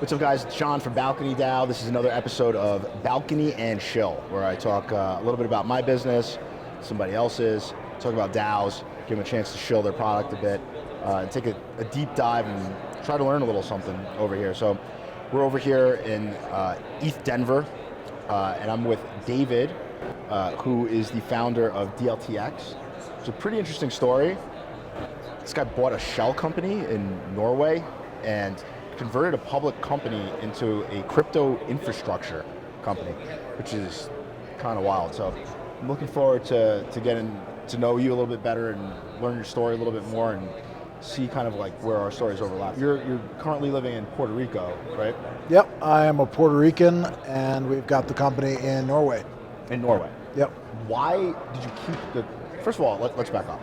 What's up, guys? It's John from Balcony DAO. This is another episode of Balcony and Shill, where I talk a little bit about my business, somebody else's, talk about DAOs, give them a chance to shill their product a bit, and take a deep dive and try to learn a little something over here. So we're over here in ETH Denver, and I'm with David, who is the founder of DLTX. It's a pretty interesting story. This guy bought a shell company in Norway and converted a public company into a crypto infrastructure company, which is kind of wild. So I'm looking forward to getting to know you a little bit better and learn your story a little bit more and see kind of like where our stories overlap. You're currently living in Puerto Rico, right? Yep, I am a Puerto Rican and we've got the company in Norway. In Norway? Yep. Why did you keep first of all, let's back up.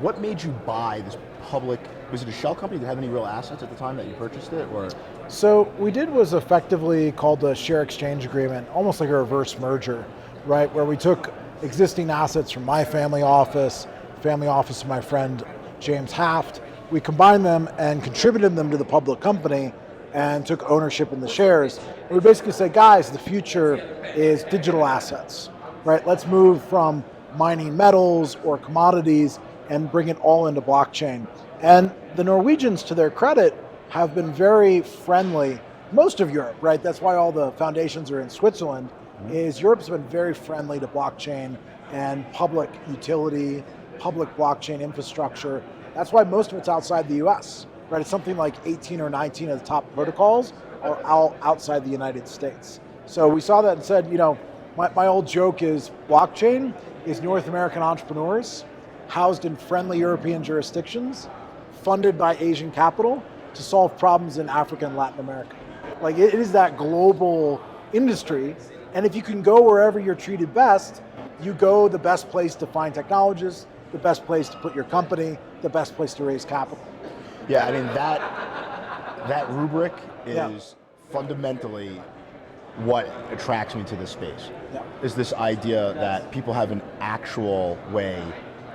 What made you buy this public, was it a shell company? Did it have any real assets at the time that you purchased it, or? So what we did was effectively called a share exchange agreement, almost like a reverse merger, right? Where we took existing assets from my family office of my friend James Haft. We combined them and contributed them to the public company and took ownership in the shares. And we basically said, guys, the future is digital assets, right? Let's move from mining metals or commodities and bring it all into blockchain. And the Norwegians, to their credit, have been very friendly. Most of Europe, right? That's why all the foundations are in Switzerland, is Europe's been very friendly to blockchain and public utility, public blockchain infrastructure. That's why most of it's outside the US, right? It's something like 18 or 19 of the top protocols are all outside the United States. So we saw that and said, you know, my old joke is blockchain is North American entrepreneurs housed in friendly European jurisdictions, funded by Asian capital to solve problems in Africa and Latin America. Like it is that global industry, and if you can go wherever you're treated best, you go the best place to find technologists, the best place to put your company, the best place to raise capital. Yeah, I mean that rubric is fundamentally what attracts me to this space. Yeah. Is this idea that people have an actual way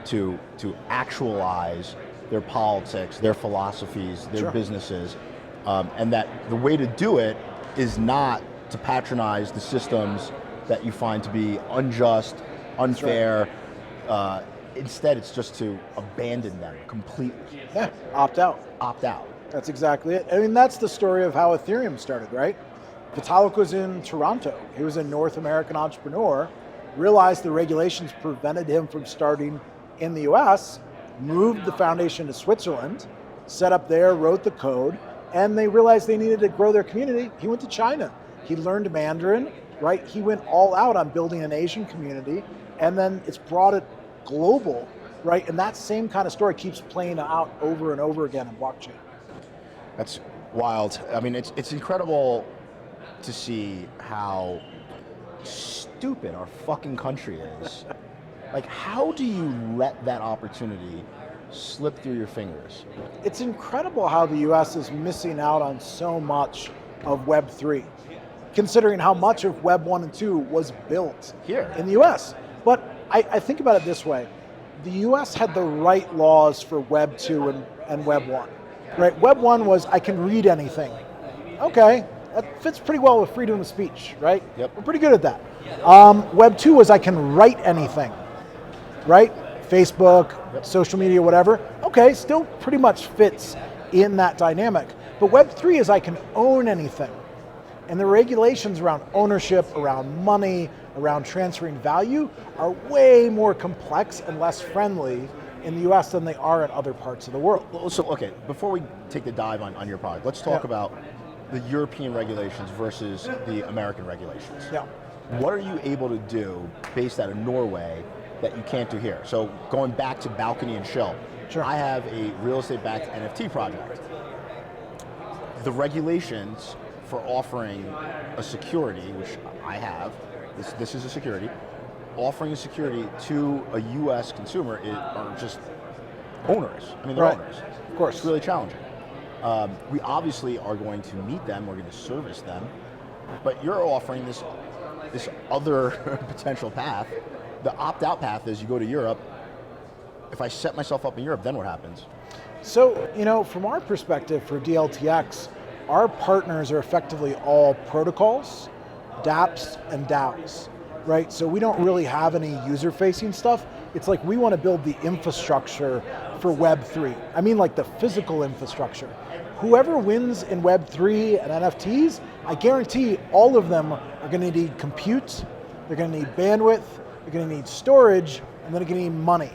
to actualize their politics, their philosophies, their businesses, and that the way to do it is not to patronize the systems that you find to be unjust, unfair. Right. Instead, it's just to abandon them completely. Yeah, opt out. Opt out. That's exactly it. I mean, that's the story of how Ethereum started, right? Vitalik was in Toronto. He was a North American entrepreneur, realized the regulations prevented him from starting in the US, moved the foundation to Switzerland, set up there, wrote the code, and they realized they needed to grow their community. He went to China. He learned Mandarin, right? He went all out on building an Asian community, and then it's brought it global, right? And that same kind of story keeps playing out over and over again in blockchain. That's wild. I mean, it's incredible to see how stupid our fucking country is. Like, how do you let that opportunity slip through your fingers? It's incredible how the US is missing out on so much of Web3, considering how much of Web 1 and 2 was built here in the US. But I think about it this way. The US had the right laws for Web 2 and Web 1. Right? Web 1 was, I can read anything. Okay, that fits pretty well with freedom of speech, right? Yep. We're pretty good at that. Web 2 was, I can write anything. Right? Facebook, social media, whatever. Okay, still pretty much fits in that dynamic. But Web 3 is I can own anything. And the regulations around ownership, around money, around transferring value are way more complex and less friendly in the US than they are in other parts of the world. So, okay, before we take the dive on your product, let's talk about the European regulations versus the American regulations. Yeah. What are you able to do based out of Norway that you can't do here? So going back to Balcony and Shill, Sure. I have a real estate-backed NFT project. The regulations for offering a security, which I have, this is a security, offering a security to a US consumer are just onerous. I mean, they're onerous. Of course. It's really challenging. We obviously are going to meet them, we're going to service them, but you're offering this other potential path. The opt-out path is you go to Europe. If I set myself up in Europe, then what happens? So, from our perspective for DLTX, our partners are effectively all protocols, dApps, and DAOs, right? So we don't really have any user-facing stuff. It's like we want to build the infrastructure for Web3. I mean like the physical infrastructure. Whoever wins in Web3 and NFTs, I guarantee all of them are going to need compute, they're going to need bandwidth, they're going to need storage, and then they're going to need money,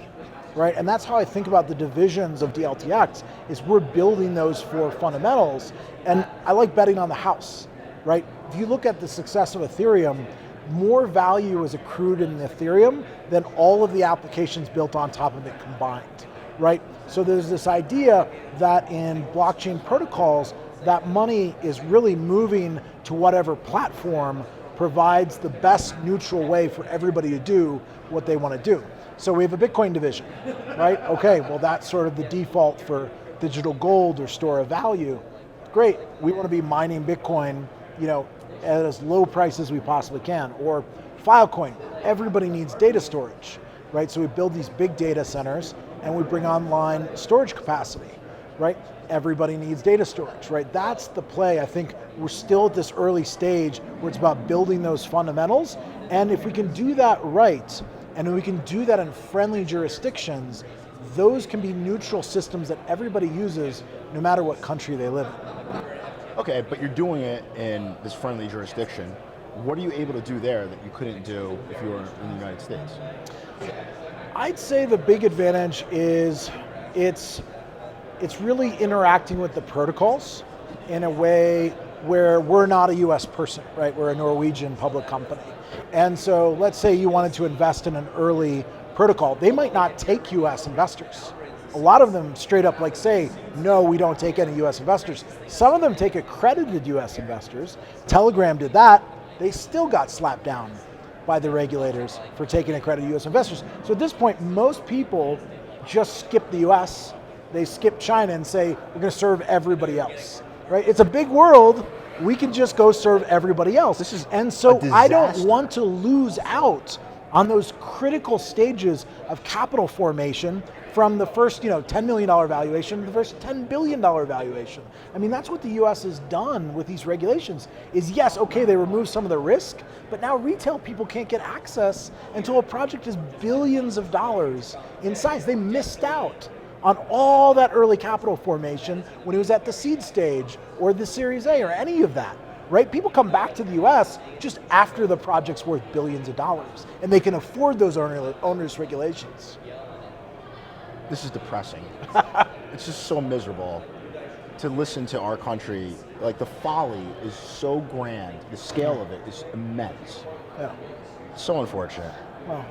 right? And that's how I think about the divisions of DLTX, is we're building those four fundamentals, and I like betting on the house, right? If you look at the success of Ethereum, more value is accrued in Ethereum than all of the applications built on top of it combined, right? So there's this idea that in blockchain protocols, that money is really moving to whatever platform provides the best neutral way for everybody to do what they want to do. So we have a Bitcoin division, right? Okay, well that's sort of the default for digital gold or store of value. Great, we want to be mining Bitcoin, at as low price as we possibly can. Or Filecoin, everybody needs data storage, right? So we build these big data centers and we bring online storage capacity, right? Everybody needs data storage, right? That's the play. I think we're still at this early stage where it's about building those fundamentals. And if we can do that right, and we can do that in friendly jurisdictions, those can be neutral systems that everybody uses no matter what country they live in. Okay, but you're doing it in this friendly jurisdiction. What are you able to do there that you couldn't do if you were in the United States? I'd say the big advantage is it's really interacting with the protocols in a way where we're not a US person, right? We're a Norwegian public company. And so let's say you wanted to invest in an early protocol. They might not take US investors. A lot of them straight up say, no, we don't take any US investors. Some of them take accredited US investors. Telegram did that. They still got slapped down by the regulators for taking accredited US investors. So at this point, most people just skip the US, they skip China and say, we're going to serve everybody else, right? It's a big world. We can just go serve everybody else. And so I don't want to lose out on those critical stages of capital formation from the first $10 million valuation to the first $10 billion valuation. I mean, that's what the US has done with these regulations is yes, okay, they remove some of the risk, but now retail people can't get access until a project is billions of dollars in size. They missed out on all that early capital formation when it was at the seed stage or the Series A or any of that. Right? People come back to the US just after the project's worth billions of dollars and they can afford those onerous regulations. This is depressing. It's just so miserable to listen to our country. The folly is so grand. The scale of it is immense. Yeah. So unfortunate. Well,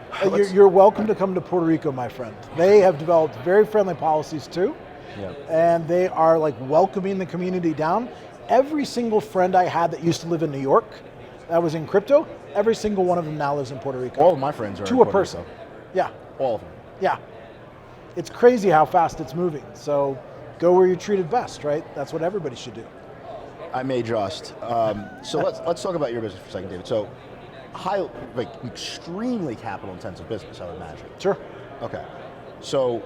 you're welcome to come to Puerto Rico, my friend. They have developed very friendly policies too. Yeah. And they are welcoming the community down. Every single friend I had that used to live in New York, that was in crypto, every single one of them now lives in Puerto Rico. All of my friends are to in a Puerto person. Rico. Yeah. All of them. Yeah. It's crazy how fast it's moving. So go where you're treated best, right? That's what everybody should do. I may just. So let's talk about your business for a second, David. So extremely capital intensive business, I would imagine. Sure. Okay. So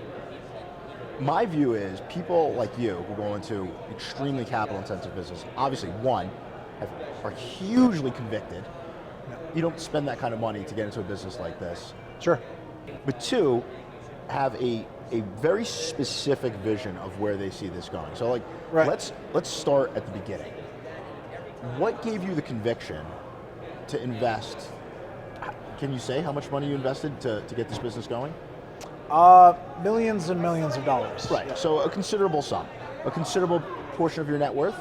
my view is people like you who go into extremely capital intensive business, obviously one, are hugely convicted. Yeah. You don't spend that kind of money to get into a business like this. Sure. But two, have a very specific vision of where they see this going. So right. let's start at the beginning. What gave you the conviction to invest? Can you say how much money you invested to get this business going? Millions and millions of dollars. Right, yeah. So a considerable sum. A considerable portion of your net worth?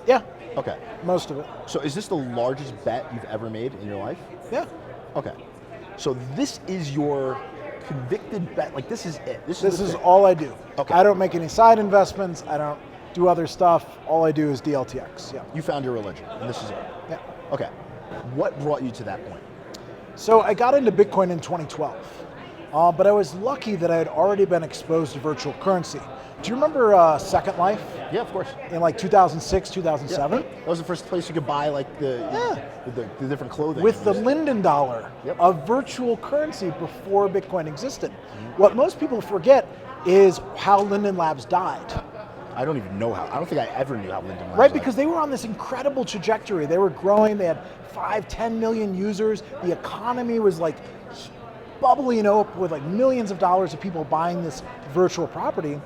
Yeah. Okay. Most of it. So is this the largest bet you've ever made in your life? Yeah. Okay. So this is your convicted bet, this is it. This is all I do. Okay. I don't make any side investments. I don't do other stuff. All I do is DLTX. Yeah. You found your religion, and this is it. Yeah. Okay. What brought you to that point? So I got into Bitcoin in 2012, but I was lucky that I had already been exposed to virtual currency. Do you remember Second Life? Yeah, of course. In 2006, 2007? Yeah. That was the first place you could buy the different clothing. With the Linden dollar, yep. A virtual currency before Bitcoin existed. Mm-hmm. What most people forget is how Linden Labs died. I don't even know how. I don't think I ever knew how Linden Labs. Right, because they were on this incredible trajectory. They were growing. They had 5-10 million users. The economy was like bubbling up with like millions of dollars of people buying this virtual property.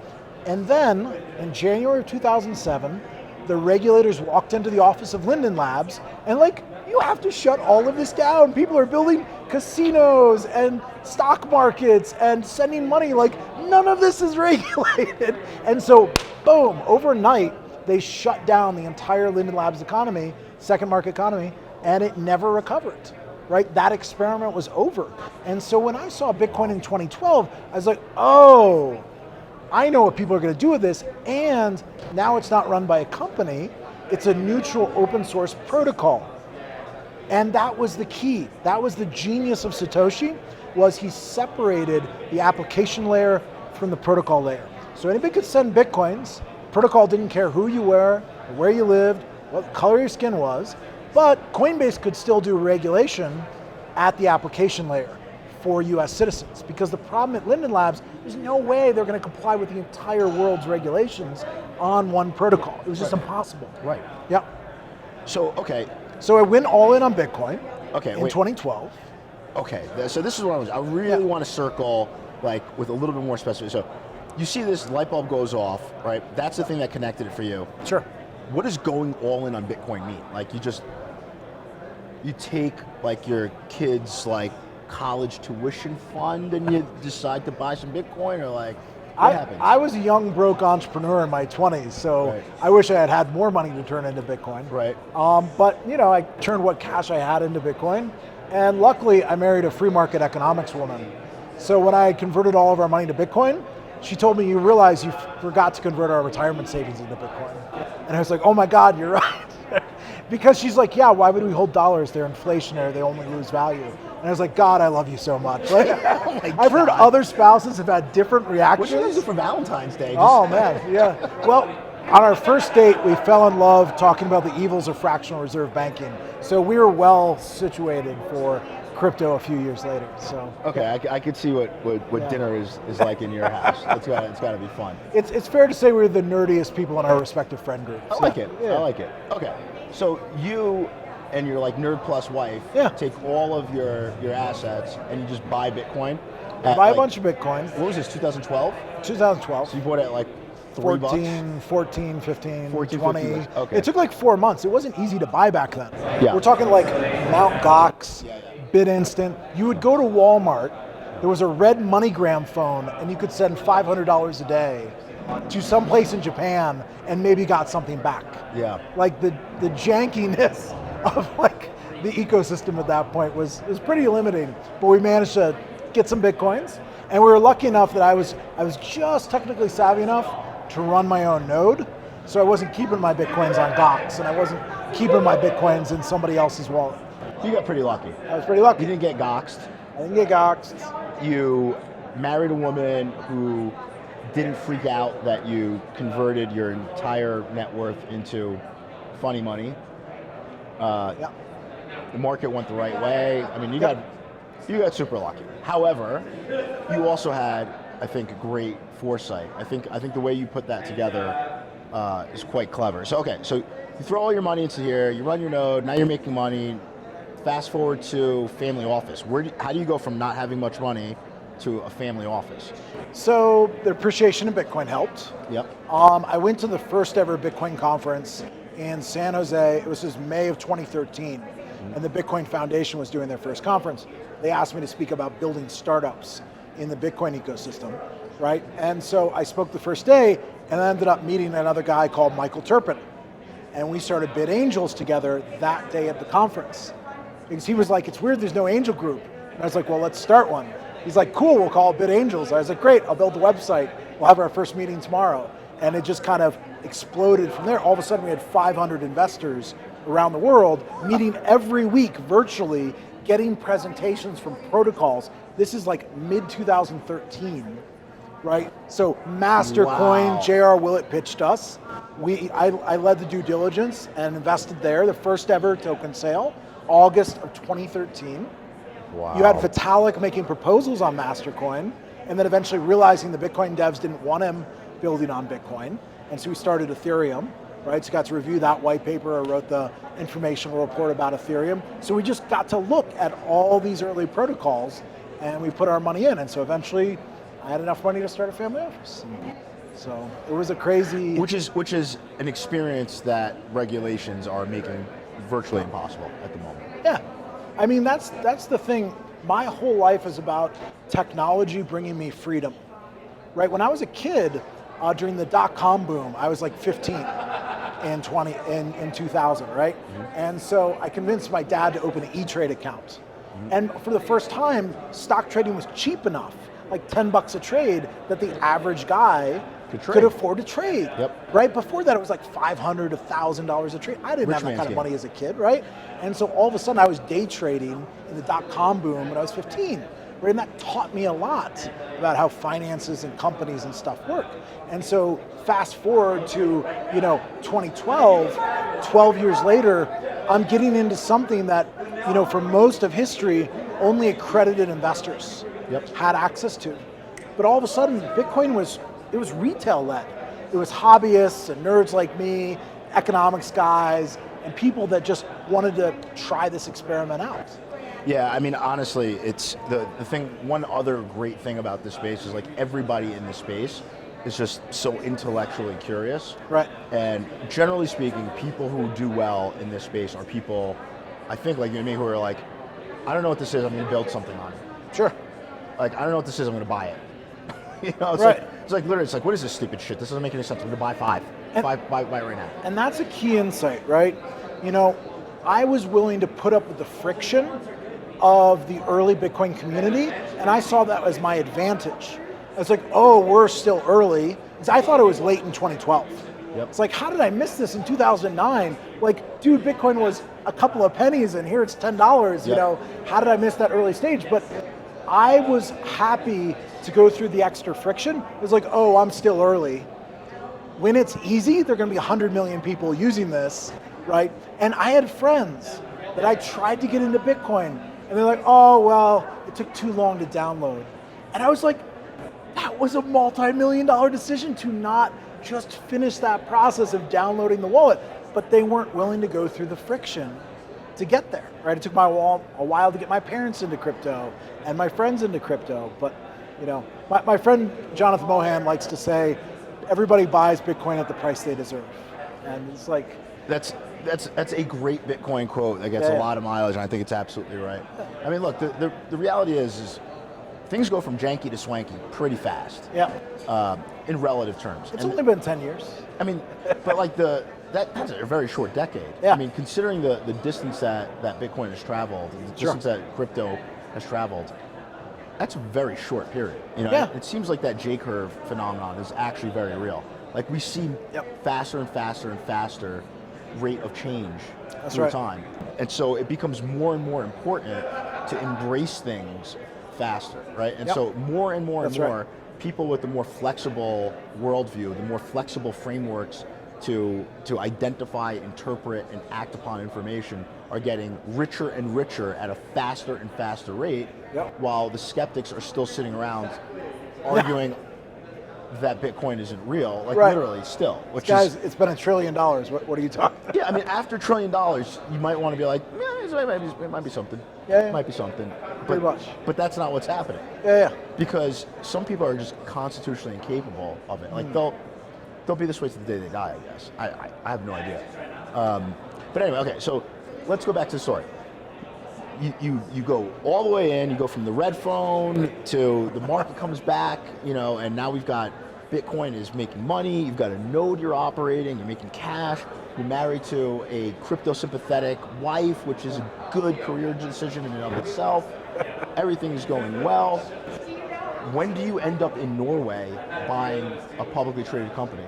And then in January of 2007, the regulators walked into the office of Linden Labs and like, you have to shut all of this down. People are building casinos and stock markets and sending money. Like, none of this is regulated. And so, boom, overnight, they shut down the entire Linden Labs economy, second market economy, and it never recovered, right? That experiment was over. And so when I saw Bitcoin in 2012, I was like, oh, I know what people are going to do with this. And now it's not run by a company. It's a neutral open source protocol. And that was the key. That was the genius of Satoshi, was he separated the application layer from the protocol layer. So anybody could send Bitcoins. Protocol didn't care who you were, where you lived, what color your skin was, but Coinbase could still do regulation at the application layer for US citizens. Because the problem at Linden Labs, there's no way they're going to comply with the entire world's regulations on one protocol. It was just impossible. Right. Yep. So, okay. So I went all in on Bitcoin in wait. 2012. Okay, so this is what I really want to circle like with a little bit more specificity. So you see this light bulb goes off, right? That's the thing that connected it for you. Sure. What does going all in on Bitcoin mean? Like you take like your kids like college tuition fund and you decide to buy some Bitcoin, or like what happens? I was a young broke entrepreneur in my 20s, so right. I wish I had had more money to turn into Bitcoin. Right. But you know, I turned what cash I had into Bitcoin, and luckily I married a free market economics woman. So when I converted all of our money to Bitcoin, she told me, you realize you forgot to convert our retirement savings into Bitcoin. And I was like, oh my God, you're right. Because she's like, yeah, why would we hold dollars? They're inflationary, they only lose value. And I was like, God, I love you so much. Like, I've heard other spouses have had different reactions. What did you guys do for Valentine's Day? Oh man, yeah. Well, on our first date, we fell in love talking about the evils of fractional reserve banking. So we were well situated for crypto a few years later. So okay, I could see what dinner is like in your house. It's got to be fun. It's fair to say we're the nerdiest people in our respective friend groups. I like it. Yeah. I like it. Okay, so you and your like nerd plus wife take all of your assets and you just buy Bitcoin. Buy a bunch of Bitcoin. What was this? 2012. 2012. So you bought it at like $3. 14, 15, 14, 20. 15 bucks. Okay. It took like 4 months. It wasn't easy to buy back then. Yeah. We're talking like Mt. Gox, BitInstant. You would go to Walmart, there was a red MoneyGram phone, and you could send $500 a day to some place in Japan and maybe got something back. Yeah. Like the jankiness of like the ecosystem at that point was pretty limiting, but we managed to get some Bitcoins, and we were lucky enough that I was just technically savvy enough to run my own node, so I wasn't keeping my Bitcoins on Gox, and I wasn't keeping my Bitcoins in somebody else's wallet. You got pretty lucky. I was pretty lucky. You didn't get doxxed. I didn't get doxxed. You married a woman who didn't freak out that you converted your entire net worth into funny money. Yeah. The market went the right way. I mean, you got super lucky. However, you also had, I think, great foresight. I think the way you put that together is quite clever. So okay, so you throw all your money into here, you run your node, now you're making money. Fast forward to family office. How do you go from not having much money to a family office? So the appreciation of Bitcoin helped. Yep. I went to the first ever Bitcoin conference in San Jose. It was May of 2013, and the Bitcoin Foundation was doing their first conference. They asked me to speak about building startups in the Bitcoin ecosystem, right? And so I spoke the first day, and I ended up meeting another guy called Michael Turpin, and we started BitAngels together that day at the conference. Because he was like, it's weird there's no angel group. And I was like, well, let's start one. He's like, cool, we'll call it BitAngels. I was like, great, I'll build the website. We'll have our first meeting tomorrow. And it just kind of exploded from there. All of a sudden we had 500 investors around the world meeting every week virtually, getting presentations from protocols. This is like mid-2013, right? So Mastercoin, J.R. Willett pitched us. I led the due diligence and invested there, the first ever token sale. August of 2013. Wow. You had Vitalik making proposals on Mastercoin, and then eventually realizing the Bitcoin devs didn't want him building on Bitcoin. And so we started Ethereum, right? So got to review that white paper. I wrote the informational report about Ethereum. So we just got to look at all these early protocols and we put our money in. And so eventually I had enough money to start a family office. So it was a crazy... Which is an experience that regulations are making virtually impossible at the moment. Yeah, I mean, that's the thing. My whole life is about technology bringing me freedom, right? When I was a kid, during the dot-com boom, I was like 15 in 2000, right? Mm-hmm. And so I convinced my dad to open an E-Trade account. Mm-hmm. And for the first time, stock trading was cheap enough, like $10 a trade, that the average guy could afford to trade. Yep. Right before that, it was like $500 to $1,000 a trade. I didn't have that kind of money as a kid, right? And so all of a sudden, I was day trading in the dot-com boom when I was 15. Right? And that taught me a lot about how finances and companies and stuff work. And so fast forward to 2012, 12 years later, I'm getting into something that for most of history, only accredited investors had access to. But all of a sudden, Bitcoin was retail-led. It was hobbyists and nerds like me, economics guys, and people that just wanted to try this experiment out. Yeah, I mean, honestly, it's the thing. One other great thing about this space is like everybody in this space is just so intellectually curious. Right. And generally speaking, people who do well in this space are people, I think like you and me, who are like, I don't know what this is, I'm going to build something on it. Sure. Like, I don't know what this is, I'm going to buy it. It's right. It's like literally, it's like, what is this stupid shit? This doesn't make any sense. I'm going to buy five. Buy it right now. And that's a key insight, right? I was willing to put up with the friction of the early Bitcoin community, and I saw that as my advantage. I was like, oh, we're still early, because I thought it was late in 2012. Yep. It's like, how did I miss this in 2009? Like, dude, Bitcoin was a couple of pennies, and here it's $10. Yep. How did I miss that early stage? But I was happy to go through the extra friction. It was like, oh, I'm still early. When it's easy, there are going to be 100 million people using this, right? And I had friends that I tried to get into Bitcoin, and they're like, oh, well, it took too long to download. And I was like, that was a multi-million-dollar decision to not just finish that process of downloading the wallet, but they weren't willing to go through the friction to get there, right? It took a while to get my parents into crypto and my friends into crypto, but my friend Jonathan Mohan likes to say, everybody buys Bitcoin at the price they deserve. And it's like... That's a great Bitcoin quote that gets a lot of mileage, and I think it's absolutely right. I mean, look, the reality is things go from janky to swanky pretty fast. Yeah. In relative terms. It's only been 10 years. I mean, but like that's a very short decade. Yeah. I mean, considering the distance that Bitcoin has traveled, the distance that crypto has traveled, that's a very short period. It seems like that J-curve phenomenon is actually very real. Like we see faster and faster and faster rate of change through time. And so it becomes more and more important to embrace things faster, right? And so more and more and more people with the more flexible worldview, the more flexible frameworks to identify, interpret, and act upon information are getting richer and richer at a faster and faster rate, while the skeptics are still sitting around arguing that Bitcoin isn't real, literally still. Which Guys, it's been $1 trillion. What are you talking about? Yeah, I mean, after $1 trillion, you might want to be like, it might be something. It might be something. Pretty much. But that's not what's happening. Yeah. Because some people are just constitutionally incapable of it. Like they'll be this way to the day they die, I guess. I have no idea. But anyway, okay, so let's go back to the story. You go all the way in, you go from the red phone to the market comes back, and now we've got Bitcoin is making money, you've got a node you're operating, you're making cash, you're married to a crypto sympathetic wife, which is a good career decision in and of itself. Everything is going well. When do you end up in Norway buying a publicly traded company?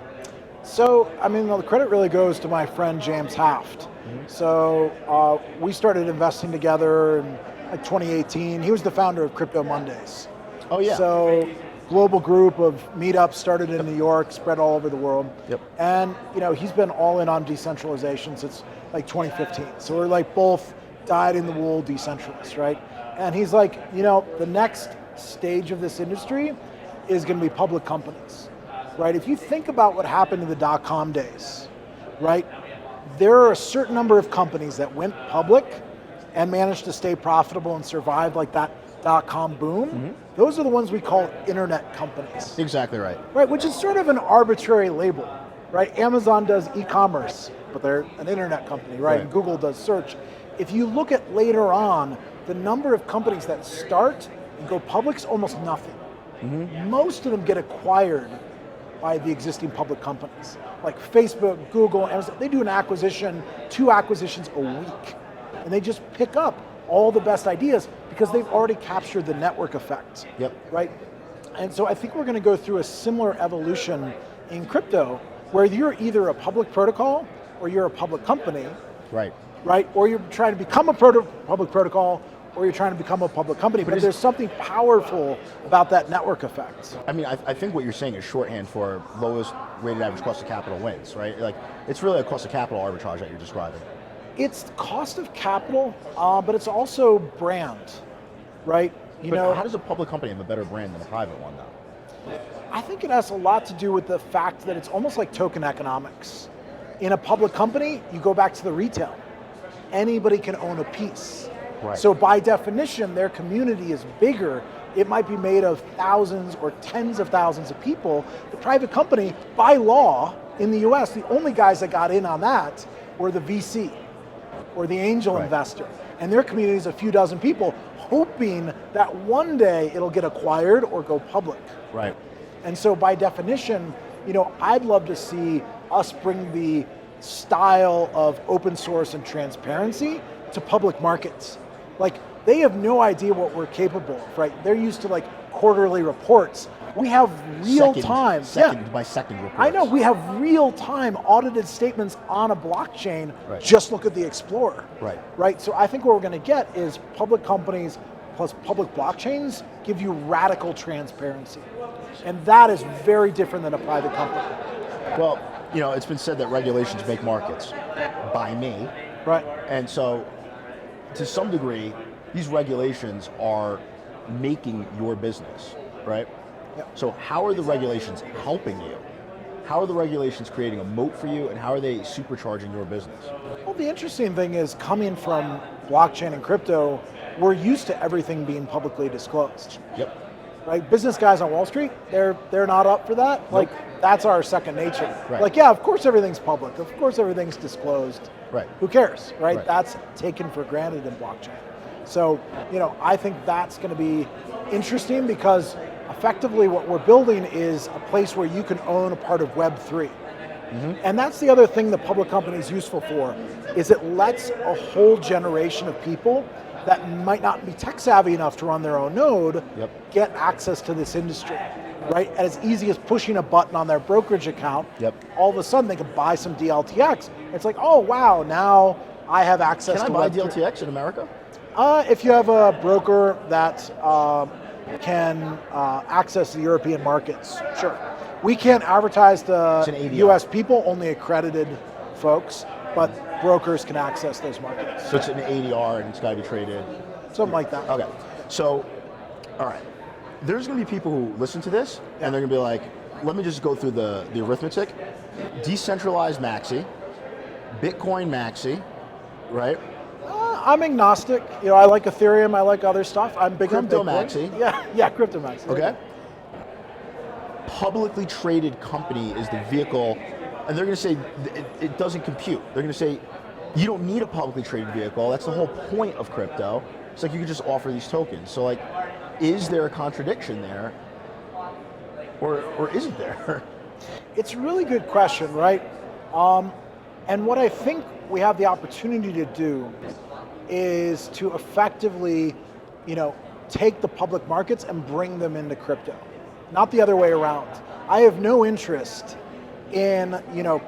So, the credit really goes to my friend James Haft. So we started investing together in 2018. He was the founder of Crypto Mondays. Oh yeah. So global group of meetups started in New York, spread all over the world. Yep. And he's been all in on decentralization since 2015. So we're both dyed-in-the-wool decentralists, right? And he's like, the next stage of this industry is going to be public companies. right? If you think about what happened in the dot-com days, right? There are a certain number of companies that went public and managed to stay profitable and survive like that dot-com boom. Those are the ones we call internet companies. Exactly right. Right, which is sort of an arbitrary label, right? Amazon does e-commerce, but they're an internet company, right? And Google does search. If you look at later on, the number of companies that start and go public is almost nothing. Most of them get acquired by the existing public companies. Like Facebook, Google, Amazon, they do an acquisition, 2 acquisitions a week. And they just pick up all the best ideas because they've already captured the network effect, right? And so I think we're going to go through a similar evolution in crypto where you're either a public protocol or you're a public company, right? Or you're trying to become a public protocol or you're trying to become a public company, but there's something powerful about that network effect. I mean, I think what you're saying is shorthand for lowest weighted average cost of capital wins, right? Like, it's really a cost of capital arbitrage that you're describing. It's cost of capital, but it's also brand, right? But how does a public company have a better brand than a private one, though? I think it has a lot to do with the fact that it's almost like token economics. In a public company, you go back to the retail. Anybody can own a piece. So by definition, their community is bigger. It might be made of thousands or tens of thousands of people. The private company, by law, in the US, the only guys that got in on that were the VC or the angel investor. And their community is a few dozen people hoping that one day it'll get acquired or go public. And so by definition, I'd love to see us bring the style of open source and transparency to public markets. Like, they have no idea what we're capable of, right? They're used to like quarterly reports. We have real-time. Second by second reports. I know, we have real-time audited statements on a blockchain. Just look at the Explorer. Right? So I think what we're going to get is public companies plus public blockchains give you radical transparency. And that is very different than a private company. Well, it's been said that regulations make markets by me. And so, to some degree, these regulations are making your business, right? So how are the regulations helping you? How are the regulations creating a moat for you, and how are they supercharging your business? Well, the interesting thing is, coming from blockchain and crypto, we're used to everything being publicly disclosed. Right? Business guys on Wall Street, they're not up for that. Like, that's our second nature. Like, yeah, of course everything's public. Of course everything's disclosed. Who cares, right? That's taken for granted in blockchain. So, I think that's going to be interesting because effectively what we're building is a place where you can own a part of Web3. And that's the other thing the public company is useful for, is it lets a whole generation of people that might not be tech savvy enough to run their own node get access to this industry, right? As easy as pushing a button on their brokerage account, all of a sudden they can buy some DLTX. It's like, oh wow, now I have access to Can I buy DLTX in America? If you have a broker that can access the European markets, sure. We can't advertise to US people, only accredited folks, but brokers can access those markets. So it's an ADR and it's got to be traded? Something like that. Okay, so, all right. There's going to be people who listen to this and they're going to be like, let me just go through the arithmetic. Decentralized maxi, Bitcoin maxi, right? I'm agnostic. I like Ethereum, I like other stuff. I'm big on Crypto Bitcoin. maxi. Yeah, crypto maxi. Okay. Publicly traded company is the vehicle, and they're going to say it doesn't compute. They're going to say you don't need a publicly traded vehicle. That's the whole point of crypto. It's like you could just offer these tokens. So like, is there a contradiction there, or isn't there? It's a really good question, right? And what I think we have the opportunity to do is to effectively, take the public markets and bring them into crypto, not the other way around. I have no interest in,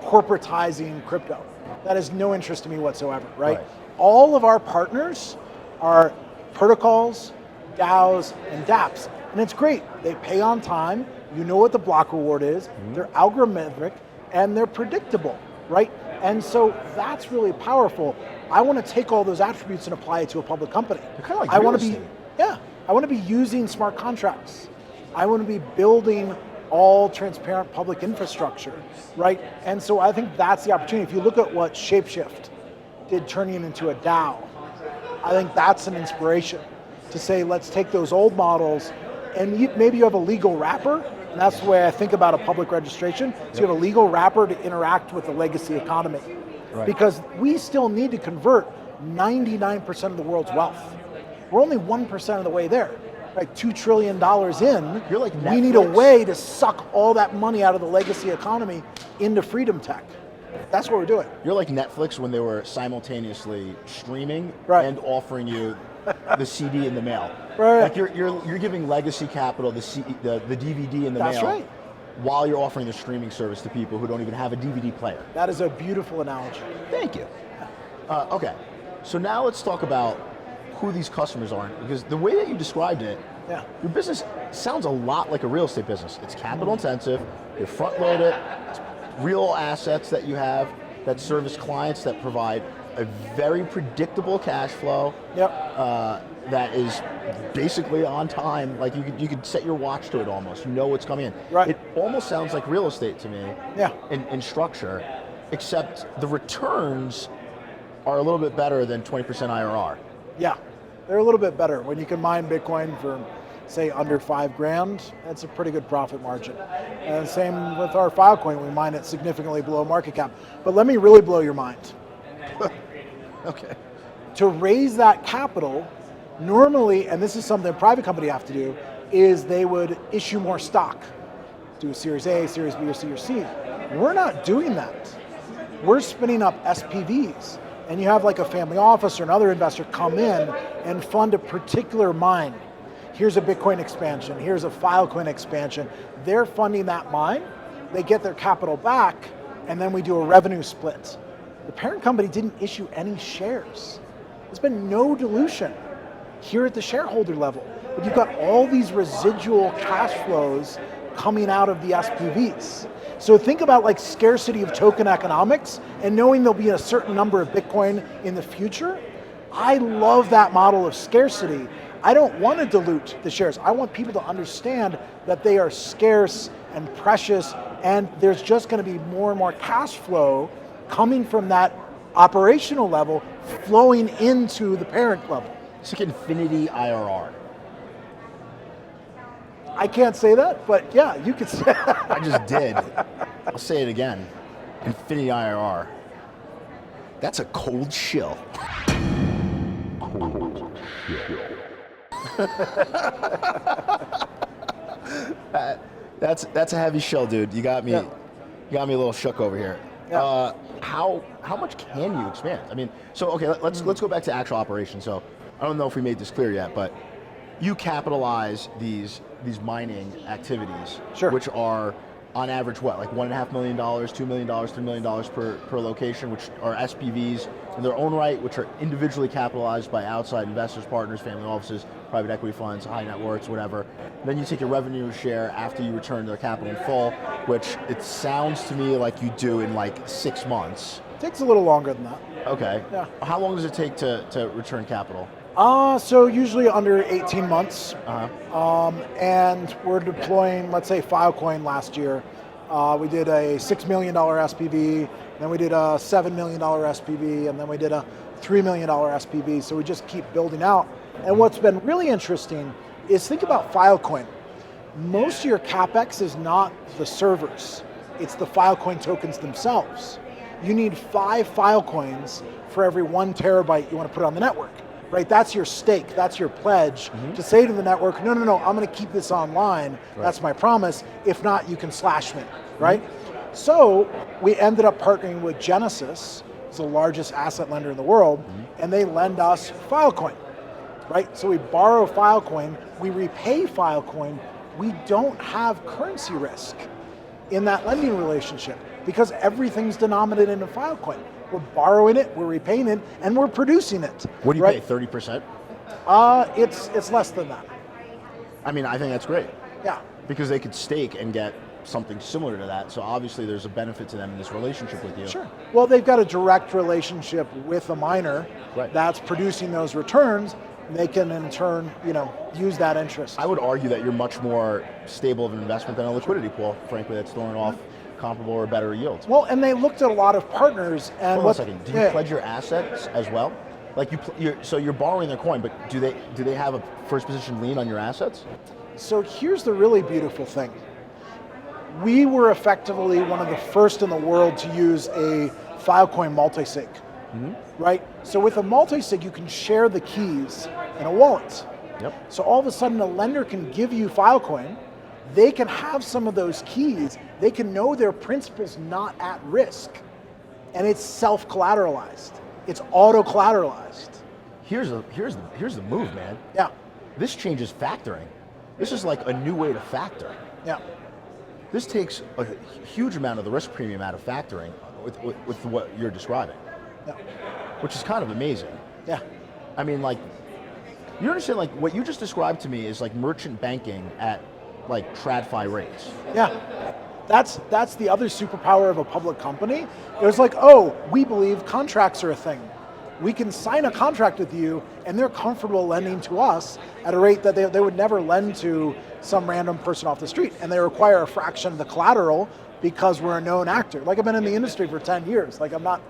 corporatizing crypto. That is no interest to me whatsoever, right? All of our partners are protocols, DAOs, and dApps, and it's great. They pay on time. You know what the block reward is. They're algorithmic and they're predictable, right? And so that's really powerful. I want to take all those attributes and apply it to a public company. They're kind of like real estate. I want to be using smart contracts. I want to be building all transparent public infrastructure, right? And so I think that's the opportunity. If you look at what Shapeshift did turning it into a DAO, I think that's an inspiration to say, let's take those old models and maybe you have a legal wrapper, and that's the way I think about a public registration. So you have a legal wrapper to interact with the legacy economy. Right. Because we still need to convert 99% of the world's wealth. We're only 1% of the way there. Like $2 trillion in, You're like Netflix. We need a way to suck all that money out of the legacy economy into freedom tech. That's what we're doing. You're like Netflix when they were simultaneously streaming and offering you the CD in the mail. Right. Like you're giving legacy capital the DVD in the mail. That's right. While you're offering the streaming service to people who don't even have a DVD player. That is a beautiful analogy. Thank you. Okay, so now let's talk about who these customers are, because the way that you described it, your business sounds a lot like a real estate business. It's capital intensive, you're front loaded, it's real assets that you have that service clients that provide a very predictable cash flow that is basically on time. Like you could set your watch to it almost. You know what's coming in. Right. It almost sounds like real estate to me in structure, except the returns are a little bit better than 20% IRR. Yeah, they're a little bit better. When you can mine Bitcoin for, say, under $5,000, that's a pretty good profit margin. And same with our Filecoin, we mine it significantly below market cap. But let me really blow your mind. Okay. To raise that capital, normally, and this is something a private company have to do, is they would issue more stock. Do a Series A, Series B, or C, or C. We're not doing that. We're spinning up SPVs. And you have like a family office or another investor come in and fund a particular mine. Here's a Bitcoin expansion, here's a Filecoin expansion. They're funding that mine, they get their capital back, and then we do a revenue split. The parent company didn't issue any shares. There's been no dilution here at the shareholder level. But you've got all these residual cash flows coming out of the SPVs. So think about like scarcity of token economics and knowing there'll be a certain number of Bitcoin in the future. I love that model of scarcity. I don't want to dilute the shares. I want people to understand that they are scarce and precious, and there's just going to be more and more cash flow coming from that operational level flowing into the parent level. It's like infinity IRR. I can't say that, but yeah, you could say that. I just did. I'll say it again. Infinity IRR. That's a cold shill. Cold shill. That's a heavy shill, dude. You got me. You got me a little shook over here. Yeah. How much can you expand? I mean, so okay, let's go back to actual operations. So I don't know if we made this clear yet, but you capitalize these mining activities, which are on average what, like $1.5 million, $2 million, $3 million per location, which are SPVs in their own right, which are individually capitalized by outside investors, partners, family offices, private equity funds, high net worths, whatever. Then you take your revenue share after you return their capital in full, which it sounds to me like you do in like 6 months. It takes a little longer than that. Okay. Yeah. How long does it take to return capital? So usually under 18 months, and we're deploying, let's say Filecoin last year. We did a $6 million SPV, then we did a $7 million SPV, and then we did a $3 million SPV, so we just keep building out. And what's been really interesting is think about Filecoin. Most of your CapEx is not the servers, it's the Filecoin tokens themselves. You need 5 Filecoins for every 1 terabyte you want to put on the network. Right, that's your stake, that's your pledge to say to the network, no, I'm going to keep this online, that's my promise, if not, you can slash me, right? So we ended up partnering with Genesis, it's the largest asset lender in the world, and they lend us Filecoin, right? So we borrow Filecoin, we repay Filecoin, we don't have currency risk in that lending relationship because everything's denominated in a Filecoin. We're borrowing it, we're repaying it, and we're producing it. What do you pay, 30%? It's less than that. I mean, I think that's great. Yeah. Because they could stake and get something similar to that, so obviously there's a benefit to them in this relationship with you. Sure. Well, they've got a direct relationship with a miner that's producing those returns, And they can in turn, use that interest. I would argue that you're much more stable of an investment than a liquidity pool, frankly, that's throwing off comparable or better yields. Well, and they looked at a lot of partners and Hold on a second, do you pledge your assets as well? Like so you're borrowing their coin, but do they have a first position lien on your assets? So here's the really beautiful thing. We were effectively one of the first in the world to use a Filecoin multi-sig, right? So with a multi-sig, you can share the keys in a wallet. Yep. So all of a sudden, a lender can give you Filecoin, they can have some of those keys, they can know their principal's not at risk, and it's self-collateralized. It's auto-collateralized. Here's the move, man. Yeah. This changes factoring. This is like a new way to factor. Yeah. This takes a huge amount of the risk premium out of factoring with what you're describing, Yeah. which is kind of amazing. Yeah. I mean, like, you understand, like, what you just described to me is like merchant banking at like TradFi rates. Yeah. That's the other superpower of a public company. It was like, oh, we believe contracts are a thing. We can sign a contract with you and they're comfortable lending to us at a rate that they would never lend to some random person off the street. And they require a fraction of the collateral because we're a known actor. Like, I've been in the industry for 10 years. Like, I'm not,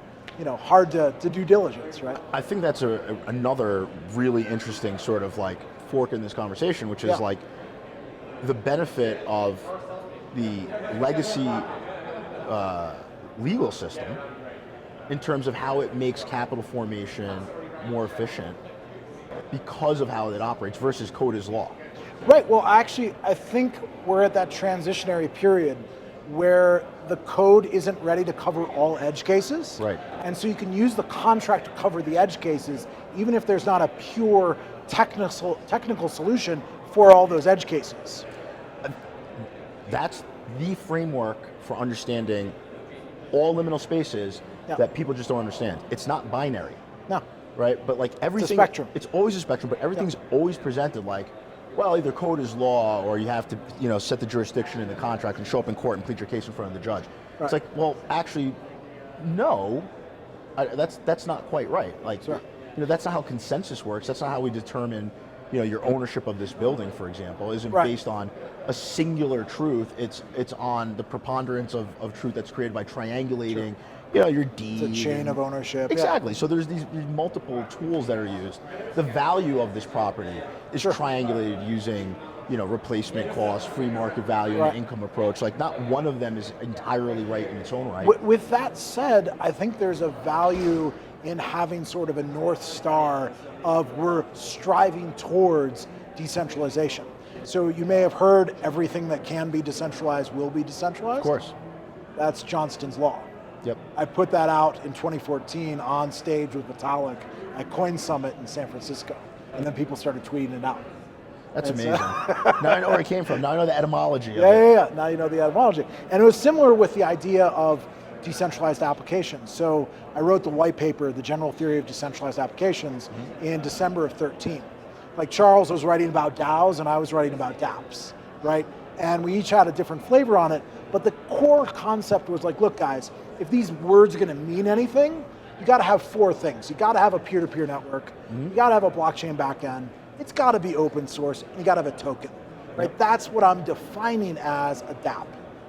hard to due diligence, right? I think that's another really interesting sort of like fork in this conversation, which is like the benefit of the legacy legal system in terms of how it makes capital formation more efficient because of how it operates versus code is law. Right, well actually I think we're at that transitionary period where the code isn't ready to cover all edge cases. Right. And so you can use the contract to cover the edge cases even if there's not a pure technical solution for all those edge cases. That's the framework for understanding all liminal spaces that people just don't understand. It's not binary. No. Right? But like everything, it's a spectrum. It's always a spectrum, but everything's always presented like, well, either code is law or you have to, set the jurisdiction in the contract and show up in court and plead your case in front of the judge. Right. It's like, well, actually, no, that's not quite right. Like, that's not how consensus works. That's not how we determine, your ownership of this building, for example, isn't based on a singular truth. It's on the preponderance of truth that's created by triangulating, your deed. It's a chain of ownership. Exactly. So there's these multiple tools that are used. The value of this property is triangulated using, replacement cost, free market value, and income approach. Like, not one of them is entirely right in its own right. With that said, I think there's a value in having sort of a North Star of we're striving towards decentralization. So you may have heard everything that can be decentralized will be decentralized. Of course. That's Johnston's law. Yep. I put that out in 2014 on stage with Vitalik at Coin Summit in San Francisco. And then people started tweeting it out. That's amazing. Now I know where it came from. Now I know the etymology of it. Yeah. Now you know the etymology. And it was similar with the idea of decentralized applications. So I wrote the white paper, The General Theory of Decentralized Applications, in December of 13. Like, Charles was writing about DAOs and I was writing about dApps, right? And we each had a different flavor on it, but the core concept was like, look guys, if these words are gonna mean anything, you gotta have four things. You gotta have a peer-to-peer network, you gotta have a blockchain backend, it's gotta be open source, and you gotta have a token, right? That's what I'm defining as a dApp.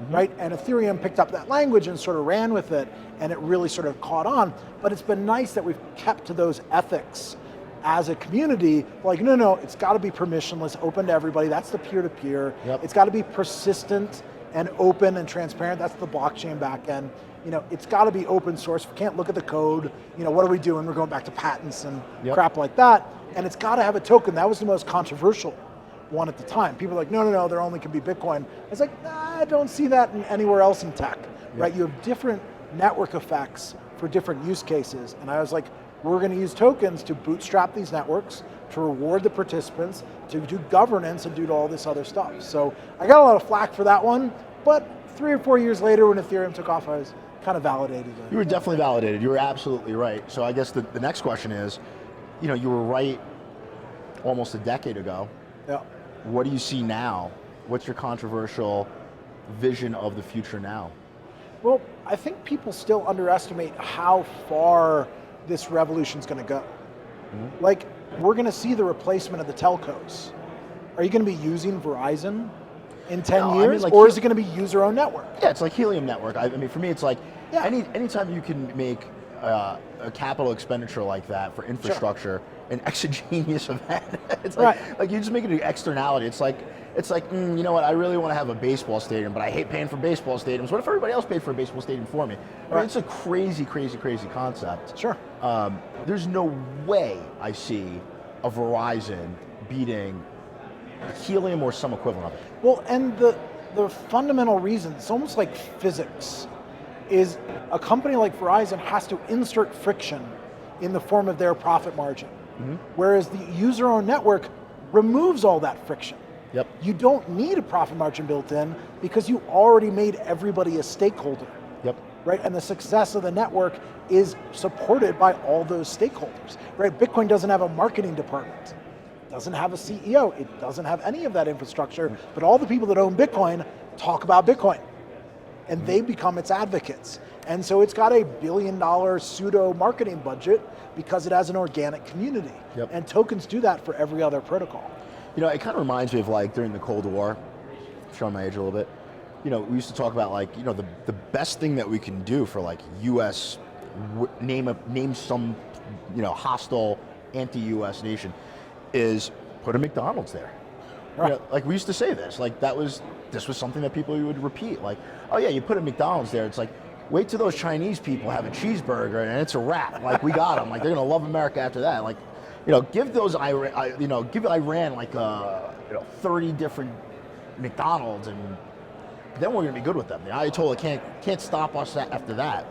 Right? And Ethereum picked up that language and sort of ran with it, and it really sort of caught on. But it's been nice that we've kept to those ethics as a community. Like, no, it's got to be permissionless, open to everybody. That's the peer-to-peer. It's got to be persistent and open and transparent. That's the blockchain backend. It's got to be open source. We can't look at the code. What are we doing? We're going back to patents and crap like that. And it's got to have a token. That was the most controversial one at the time. People are like, no, there only can be Bitcoin. It's like, I don't see that anywhere else in tech, right? You have different network effects for different use cases. And I was like, we're going to use tokens to bootstrap these networks, to reward the participants, to do governance and do all this other stuff. So I got a lot of flack for that one, but 3 or 4 years later when Ethereum took off, I was kind of validated. You were definitely validated. You were absolutely right. So I guess the next question is, you were right almost a decade ago. Yeah. What do you see now? What's your controversial vision of the future now? Well, I think people still underestimate how far this revolution's going to go. Like, we're going to see the replacement of the telcos. Are you going to be using Verizon in 10 years, or is it going to be use your own network? Yeah, it's like Helium Network. I mean, for me, it's like Yeah. anytime you can make a capital expenditure like that for infrastructure, an exogenous event, it's like you just make it an externality. It's like you know what? I really want to have a baseball stadium, but I hate paying for baseball stadiums. What if everybody else paid for a baseball stadium for me? I mean, it's a crazy, crazy, crazy concept. Sure. There's no way I see a Verizon beating Helium or some equivalent of it. Well, and the fundamental reason, it's almost like physics, is a company like Verizon has to insert friction in the form of their profit margin, whereas the user-owned network removes all that friction. Yep. You don't need a profit margin built in because you already made everybody a stakeholder. Yep. Right, and the success of the network is supported by all those stakeholders. Right, Bitcoin doesn't have a marketing department, doesn't have a CEO, it doesn't have any of that infrastructure, but all the people that own Bitcoin talk about Bitcoin, and they become its advocates. And so it's got $1 billion pseudo marketing budget because it has an organic community. Yep. And tokens do that for every other protocol. You know, it kind of reminds me of like during the Cold War, showing my age a little bit, you know, we used to talk about like, you know, the best thing that we can do for like US, name some, you know, hostile anti-US nation is put a McDonald's there. Right. You know, like we used to say this, like this was something that people would repeat. Like, oh yeah, you put a McDonald's there. It's like, wait till those Chinese people have a cheeseburger and it's a wrap. Like we got them. Like they're gonna love America after that. Like, you know, give Iran like 30 different McDonald's, and then we're gonna be good with them. The Ayatollah can't stop us after that.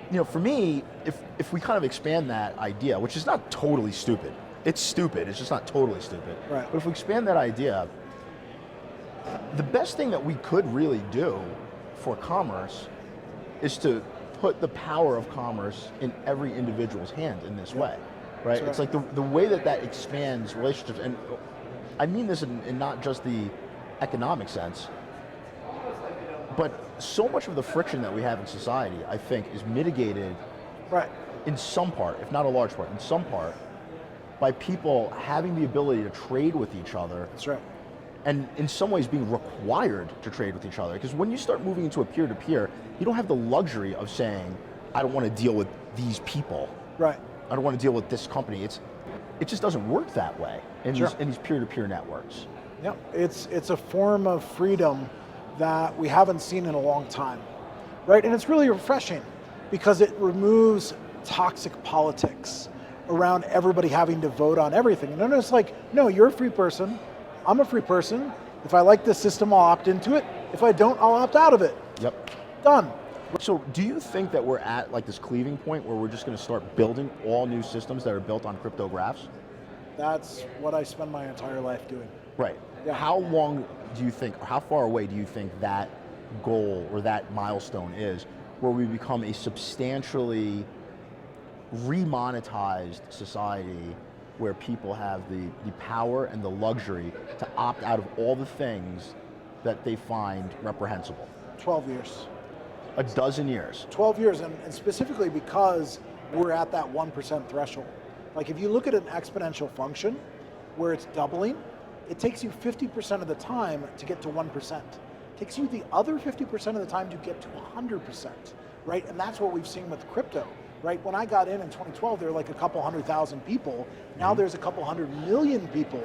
You know, for me, if we kind of expand that idea, which is not totally stupid, it's stupid. It's just not totally stupid. Right. But if we expand that idea, the best thing that we could really do for commerce is to put the power of commerce in every individual's hand in this way, right? Sure. It's like the way that expands relationships, and I mean this in not just the economic sense, but so much of the friction that we have in society, I think, is mitigated in some part, if not a large part, in some part, by people having the ability to trade with each other. That's right. And in some ways being required to trade with each other. Because when you start moving into a peer-to-peer, you don't have the luxury of saying, I don't want to deal with these people. Right. I don't want to deal with this company. It just doesn't work that way in these peer-to-peer networks. Yep. It's a form of freedom that we haven't seen in a long time. Right? And it's really refreshing because it removes toxic politics around everybody having to vote on everything. And then it's like, no, you're a free person. I'm a free person. If I like this system, I'll opt into it. If I don't, I'll opt out of it. Yep. Done. So do you think that we're at like this cleaving point where we're just going to start building all new systems that are built on cryptographs? That's what I spend my entire life doing. Right. Yeah. How long do you think, or how far away do you think that goal or that milestone is where we become a substantially remonetized society where people have the power and the luxury to opt out of all the things that they find reprehensible? 12 years. A dozen years. 12 years, and specifically because we're at that 1% threshold. Like if you look at an exponential function where it's doubling, it takes you 50% of the time to get to 1%. It takes you the other 50% of the time to get to 100%, right? And that's what we've seen with crypto. Right, when I got in 2012, there were like a couple 100,000 people. Now there's a couple 100 million people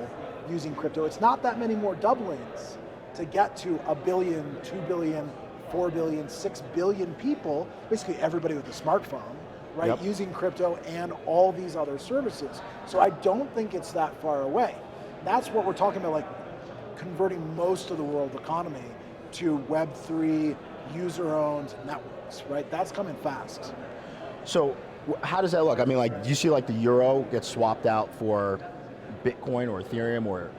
using crypto. It's not that many more doublings to get to 1 billion, 2 billion, 4 billion, 6 billion people, basically everybody with a smartphone, right, using crypto and all these other services. So I don't think it's that far away. That's what we're talking about, like converting most of the world economy to Web3 user-owned networks, right? That's coming fast. So how does that look? I mean, like, do you see like the euro get swapped out for Bitcoin or Ethereum or?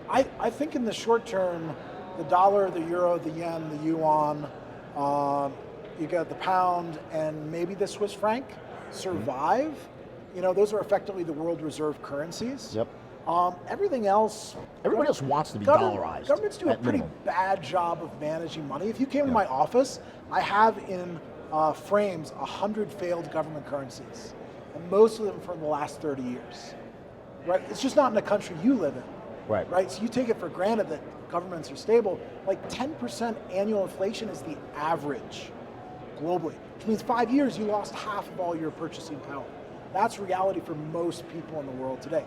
I think in the short term, the dollar, the euro, the yen, the yuan, you got the pound, and maybe the Swiss franc survive. You know, those are effectively the world reserve currencies. Yep. Everything else. Everybody else wants to be dollarized. Governments do a pretty bad job of managing money. If you came to my office, I have in frames 100 failed government currencies. and most of them for the last 30 years, right? It's just not in the country you live in, right? So you take it for granted that governments are stable. Like 10% annual inflation is the average globally, which means 5 years you lost half of all your purchasing power. That's reality for most people in the world today.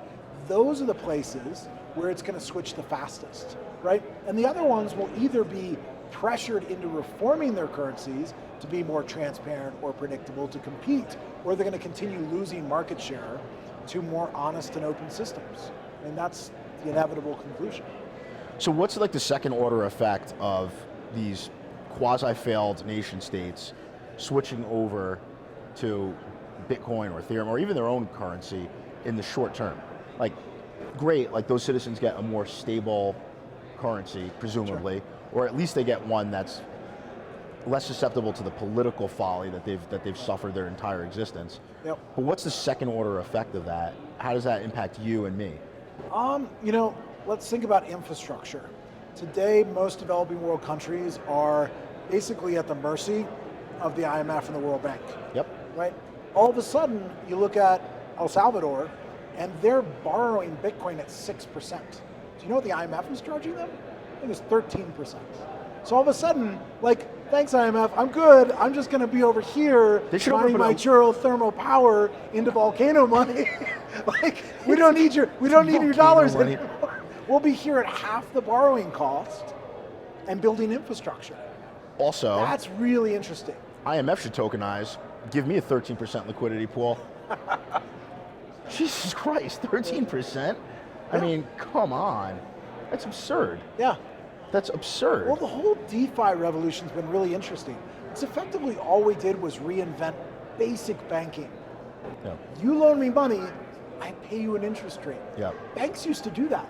Those are the places where it's going to switch the fastest, right? And the other ones will either be pressured into reforming their currencies to be more transparent or predictable to compete, or they're going to continue losing market share to more honest and open systems. And that's the inevitable conclusion. So what's like the second order effect of these quasi-failed nation states switching over to Bitcoin or Ethereum or even their own currency in the short term? Like, great, like those citizens get a more stable currency, presumably, or at least they get one that's less susceptible to the political folly that they've suffered their entire existence. Yep. But what's the second order effect of that? How does that impact you and me? Let's think about infrastructure. Today, most developing world countries are basically at the mercy of the IMF and the World Bank. Yep. Right? All of a sudden, you look at El Salvador, and they're borrowing Bitcoin at 6%. Do you know what the IMF is charging them? I think it's 13%. So all of a sudden, like, thanks IMF, I'm good. I'm just going to be over here mining my geothermal power into volcano money. Like, we don't need your dollars anymore. We'll be here at half the borrowing cost and building infrastructure. Also, that's really interesting. IMF should tokenize. Give me a 13% liquidity pool. Jesus Christ, 13%? I mean, come on. That's absurd. Yeah. That's absurd. Well, the whole DeFi revolution's been really interesting. It's effectively all we did was reinvent basic banking. Yeah. You loan me money, I pay you an interest rate. Yeah. Banks used to do that.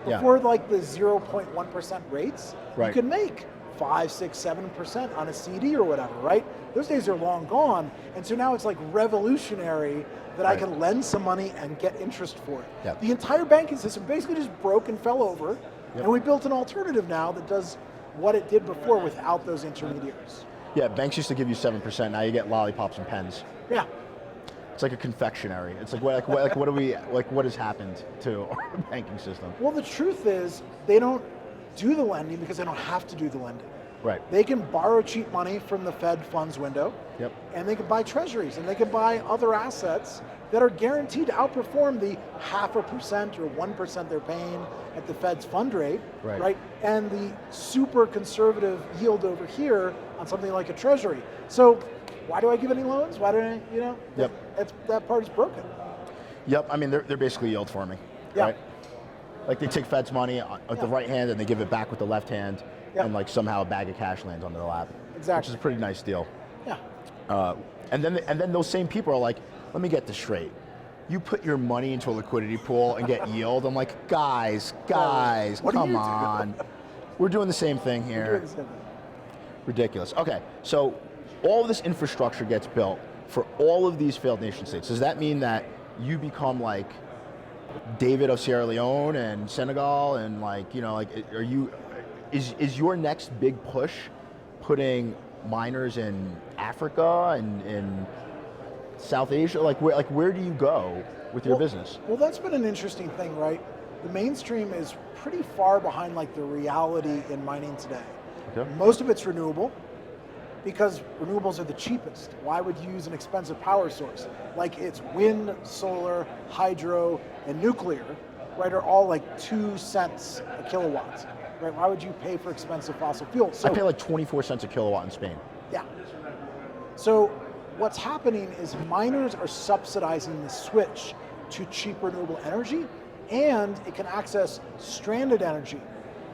Before like the 0.1% rates, you could make 5, 6, 7% on a CD or whatever, right? Those days are long gone, and so now it's like revolutionary that I can lend some money and get interest for it. Yep. The entire banking system basically just broke and fell over, and we built an alternative now that does what it did before without those intermediaries. Yeah, banks used to give you 7%, now you get lollipops and pens. Yeah. It's like a confectionery. It's what has happened to our banking system? Well, the truth is they don't do the lending because they don't have to do the lending. Right. They can borrow cheap money from the Fed funds window, and they can buy treasuries, and they can buy other assets that are guaranteed to outperform the 0.5% or 1% they're paying at the Fed's fund rate, right? And the super conservative yield over here on something like a treasury. So why do I give any loans? Why do I, that part is broken. Yep, I mean, they're basically yield farming, right? Like they take Fed's money with the right hand and they give it back with the left hand, and like somehow a bag of cash lands on their lap. Exactly. Which is a pretty nice deal. Yeah. And then those same people are like, let me get this straight. You put your money into a liquidity pool and get yield. I'm like, guys, come on. We're doing the same thing here. Ridiculous. Okay, so all of this infrastructure gets built for all of these failed nation states. Does that mean that you become like David of Sierra Leone and Senegal and is your next big push putting miners in Africa and in South Asia? Where do you go with your business? Well, that's been an interesting thing, right? The mainstream is pretty far behind like the reality in mining today. Okay. Most of it's renewable because renewables are the cheapest. Why would you use an expensive power source? Like it's wind, solar, hydro, and nuclear, right, are all like 2 cents a kilowatt, right? Why would you pay for expensive fossil fuels? So, I pay like 24 cents a kilowatt in Spain. Yeah. So what's happening is miners are subsidizing the switch to cheap renewable energy, and it can access stranded energy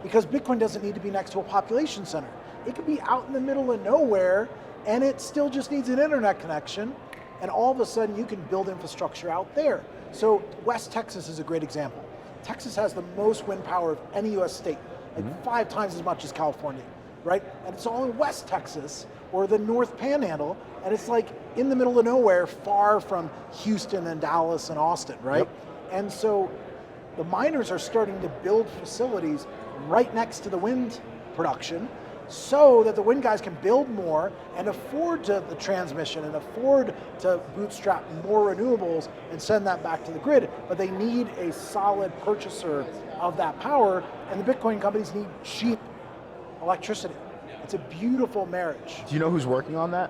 because Bitcoin doesn't need to be next to a population center. It could be out in the middle of nowhere and it still just needs an internet connection, and all of a sudden you can build infrastructure out there. So West Texas is a great example. Texas has the most wind power of any US state, like 5 times as much as California, right? And it's all in West Texas or the North Panhandle, and it's like in the middle of nowhere, far from Houston and Dallas and Austin, right? And so the miners are starting to build facilities right next to the wind production so that the wind guys can build more and afford the transmission and afford to bootstrap more renewables and send that back to the grid. But they need a solid purchaser of that power, and the Bitcoin companies need cheap electricity. It's a beautiful marriage. Do you know who's working on that?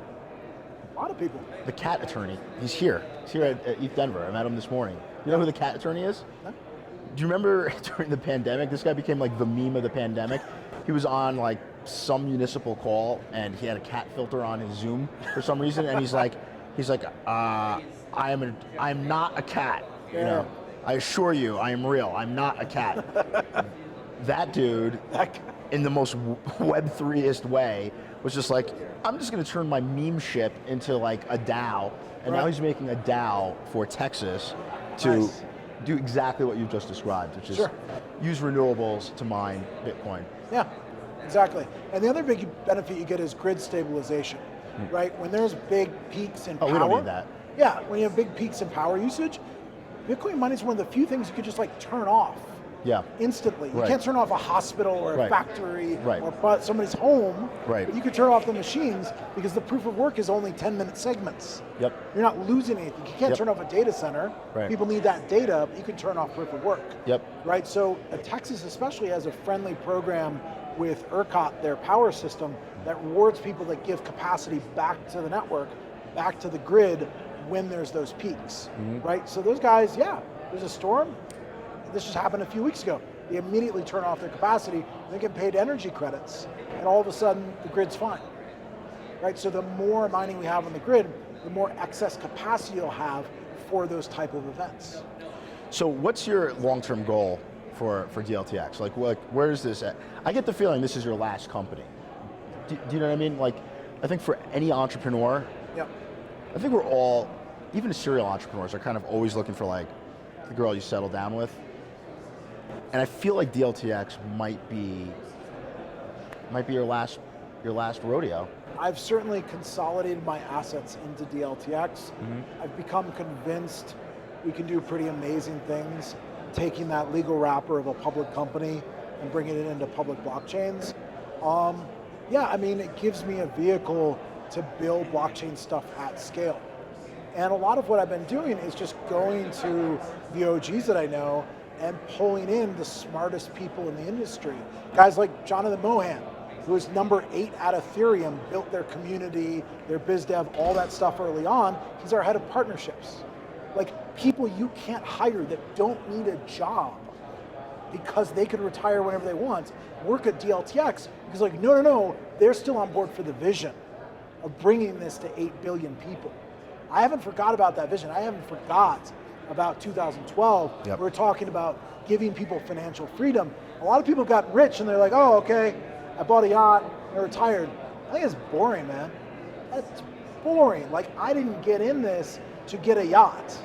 A lot of people. The cat attorney. He's here. He's here at ETH Denver. I met him this morning. You know who the cat attorney is? No? Do you remember during the pandemic, this guy became like the meme of the pandemic? He was on like some municipal call and he had a cat filter on his Zoom for some reason, and he's like, I'm not a cat. Yeah. You know, I assure you, I am real. I'm not a cat. That dude, in the most Web3-ist way, was just like, I'm just going to turn my meme ship into like a DAO, and now he's making a DAO for Texas to do exactly what you've just described, which is use renewables to mine Bitcoin. Yeah, exactly. And the other big benefit you get is grid stabilization, right? When there's big peaks in power. We don't need that. Yeah, when you have big peaks in power usage, Bitcoin mining is one of the few things you could just like turn off. Yeah. Instantly. You can't turn off a hospital or a factory or somebody's home. Right. But you can turn off the machines because the proof of work is only 10-minute segments. Yep. You're not losing anything. You can't turn off a data center. Right. People need that data, but you can turn off proof of work. Yep. Right. So Texas especially has a friendly program with ERCOT, their power system, that rewards people that give capacity back to the network, back to the grid when there's those peaks. Right. So those guys, there's a storm. This just happened a few weeks ago. They immediately turn off their capacity, they get paid energy credits, and all of a sudden the grid's fine. Right? So the more mining we have on the grid, the more excess capacity you'll have for those type of events. So what's your long-term goal for DLTX? Like where is this at? I get the feeling this is your last company. Do you know what I mean? Like, I think for any entrepreneur, I think we're all, even serial entrepreneurs, are kind of always looking for like the girl you settle down with. And I feel like DLTX might be your last rodeo. I've certainly consolidated my assets into DLTX. I've become convinced we can do pretty amazing things, taking that legal wrapper of a public company and bringing it into public blockchains. I mean, it gives me a vehicle to build blockchain stuff at scale. And a lot of what I've been doing is just going to the OGs that I know and pulling in the smartest people in the industry. Guys like Jonathan Mohan, who is number 8 at Ethereum, built their community, their biz dev, all that stuff early on. He's our head of partnerships. Like, people you can't hire that don't need a job because they could retire whenever they want, work at DLTX, because like, no, they're still on board for the vision of bringing this to 8 billion people. I haven't forgot about that vision. I haven't forgot about 2012, we're talking about giving people financial freedom. A lot of people got rich and they're like, oh, okay, I bought a yacht, I retired. I think it's boring, man. That's boring. Like, I didn't get in this to get a yacht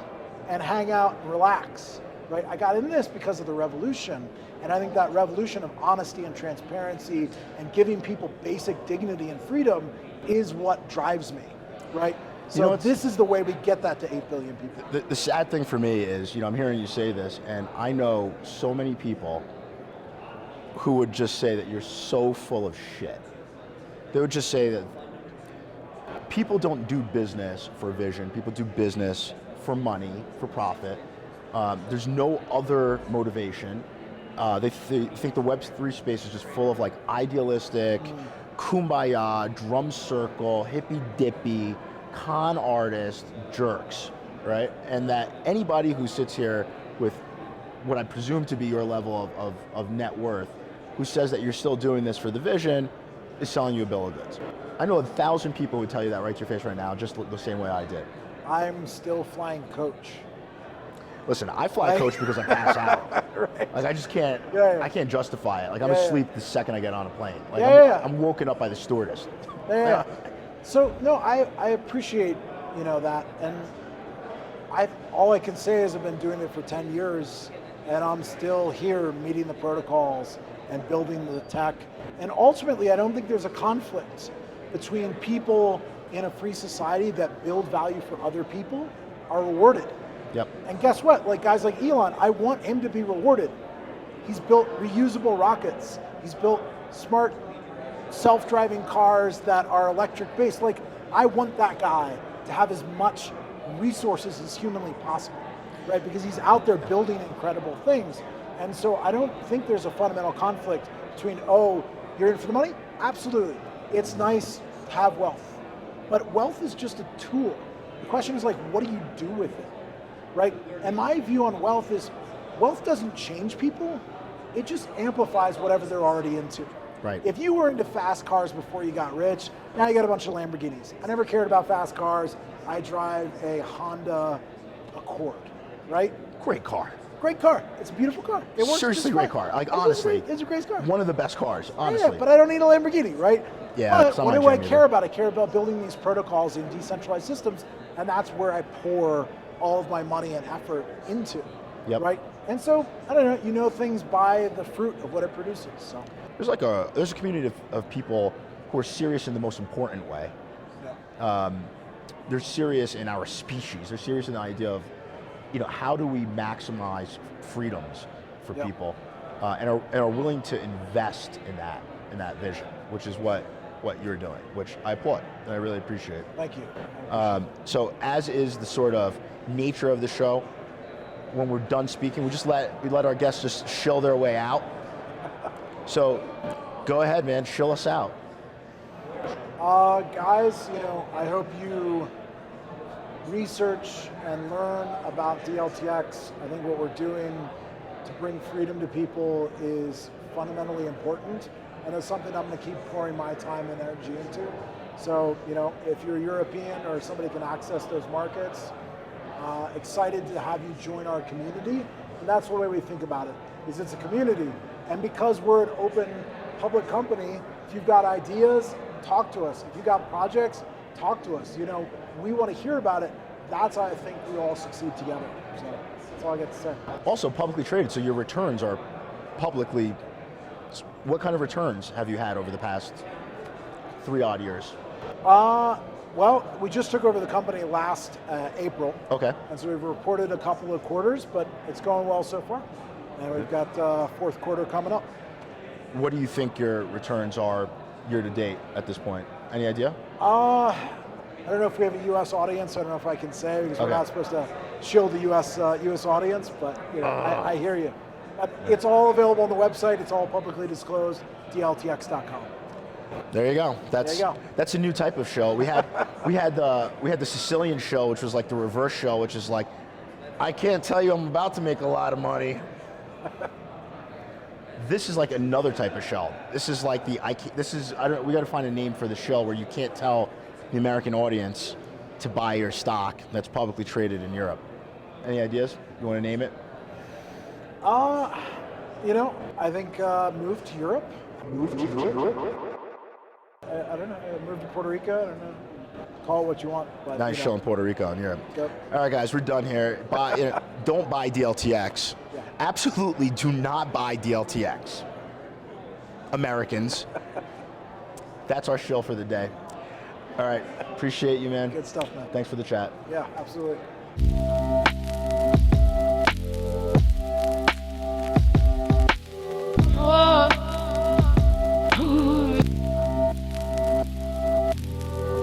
and hang out and relax, right? I got in this because of the revolution, and I think that revolution of honesty and transparency and giving people basic dignity and freedom is what drives me, right? So this is the way we get that to 8 billion people. The sad thing for me is, I'm hearing you say this, and I know so many people who would just say that you're so full of shit. They would just say that people don't do business for vision, people do business for money, for profit. There's no other motivation. They think the Web3 space is just full of like idealistic, kumbaya, drum circle, hippy dippy, con artist jerks, right? And that anybody who sits here with what I presume to be your level of net worth, who says that you're still doing this for the vision, is selling you a bill of goods. I know 1,000 people would tell you that right to your face right now, just the same way I did. I'm still flying coach. Listen, I fly coach because I pass out. Right. Like, I just can't, I can't justify it. Like, I'm asleep the second I get on a plane. Like, I'm woken up by the stewardess. So no, I appreciate that, and all I can say is I've been doing it for 10 years, and I'm still here meeting the protocols and building the tech. And ultimately, I don't think there's a conflict between people in a free society that build value for other people are rewarded. Yep. And guess what? Like guys like Elon, I want him to be rewarded. He's built reusable rockets. He's built smart self-driving cars that are electric based. Like, I want that guy to have as much resources as humanly possible, right? Because he's out there building incredible things. And so I don't think there's a fundamental conflict between, oh, you're in for the money? Absolutely. It's nice to have wealth. But wealth is just a tool. The question is like, what do you do with it, right? And my view on wealth is, wealth doesn't change people, it just amplifies whatever they're already into. Right. If you were into fast cars before you got rich, now you got a bunch of Lamborghinis. I never cared about fast cars. I drive a Honda Accord, right? Great car. Great car. It's a beautiful car. It works Seriously, just great fine. car. Like, honestly, it's a great car. One of the best cars, honestly. Yeah, but I don't need a Lamborghini, right? Yeah, But what do I care about? I care about building these protocols in decentralized systems, and that's where I pour all of my money and effort into, right? And so, I don't know, you know things by the fruit of what it produces, so. There's a community of people who are serious in the most important way. Yeah. They're serious in our species. They're serious in the idea of, how do we maximize freedoms for people, and are willing to invest in that vision, which is what you're doing, which I applaud and I really appreciate. Thank you. So as is the sort of nature of the show, when we're done speaking, we let our guests just shill their way out. So go ahead, man, shill us out. Guys, I hope you research and learn about DLTX. I think what we're doing to bring freedom to people is fundamentally important, and it's something I'm going to keep pouring my time and energy into. So, if you're European or somebody can access those markets, excited to have you join our community. And that's the way we think about it, is it's a community. And because we're an open public company, if you've got ideas, talk to us. If you've got projects, talk to us. We want to hear about it. That's how I think we all succeed together. So that's all I get to say. Also publicly traded, so your returns are publicly. What kind of returns have you had over the past 3 odd years? Well, we just took over the company last April. Okay. And so we've reported a couple of quarters, but it's going well so far. And we've got fourth quarter coming up. What do you think your returns are year to date at this point? Any idea? I don't know if we have a U.S. audience. I don't know if I can say, because we're not supposed to shill the U.S. audience, but I hear you. It's all available on the website. It's all publicly disclosed, dltx.com. There you go. That's a new type of show. We had the Sicilian show, which was like the reverse show, which is like, I can't tell you I'm about to make a lot of money. This is like another type of show. This is like we got to find a name for the show where you can't tell the American audience to buy your stock that's publicly traded in Europe. Any ideas? You want to name it? I think move to Europe. I don't know. Move to Puerto Rico. I don't know. Call it what you want. But, nice show in Puerto Rico and Europe. Yep. All right, guys, we're done here. Don't buy DLTX. Yeah. Absolutely do not buy DLTX. Americans. That's our shill for the day. All right, appreciate you, man. Good stuff, man. Thanks for the chat. Yeah, absolutely.